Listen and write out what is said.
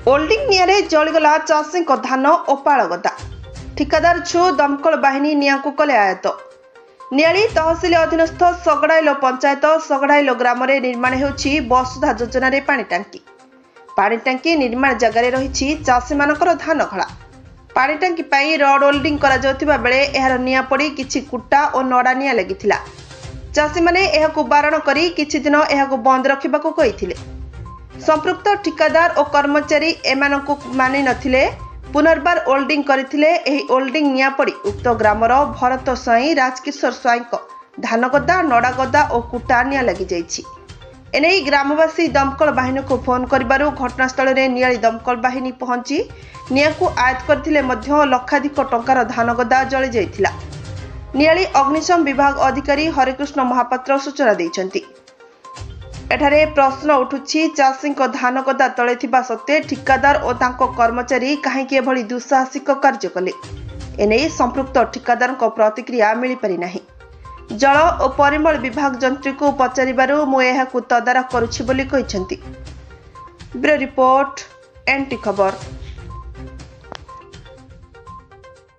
Holding निआरे जलीगला चाषी धान और पाड़गदा ठिकादार छु दमकल बाहिनी निया को कले आयत। नियाली तहसिल अधीनस्थ सगड़ाइल पंचायत सगड़ाइल ग्राम में निर्माण होछि वसुधा योजना रे पानी टांकी निर्माण जगार रही चाषी मानकर धान खला। पानी टांकी पाई रड ओल्डिंग करा जाउथिबा बेले एहार निया पड़ी किछि कुटा और नड़ा निया लागिथिला। चाषी माने एहाकु बारण करी किछि दिन एहाकु बंद रखिबाकु कहिथिले। संपृक्त ठिकादार और कर्मचारी एमानकु मानि नथिले पुनर्बार ओल्डिंग करथिले। एही ओल्डिंग निया पड़ी उक्त ग्रामर भरत स्वाई राजकिशोर स्वाई धानगदा नड़ागदा और कुटा निया लगी जाइछि। एने ग्रामवासी दमकल बाहिनी को फोन करिबारु घटनास्थल रे नियाली दमकल बाहिनी पहुंची निया को आयत करथिले मध्य लक्षाधिक टंकार धानगदा जଳି जाइथिला। नियाली अग्निशम विभाग अधिकारी हरिकृष्ण महापात्र सूचना दैछन्ति। एठारे प्रश्न उठुछि चाषी धान गदा तले थिबा सत्ते ठिकादार और तांको कर्मचारी काहेकि एभली दुस्साहसिक कार्य कले। एने संपृक्त ठिकादार प्रतिक्रिया मिली पारि नाही। जल और परिमल विभाग जंत्री को पचारिबारु मु एहाकु तदारख करुछि बोली कहिसंति। ब्यूरो रिपोर्ट एनटी खबर।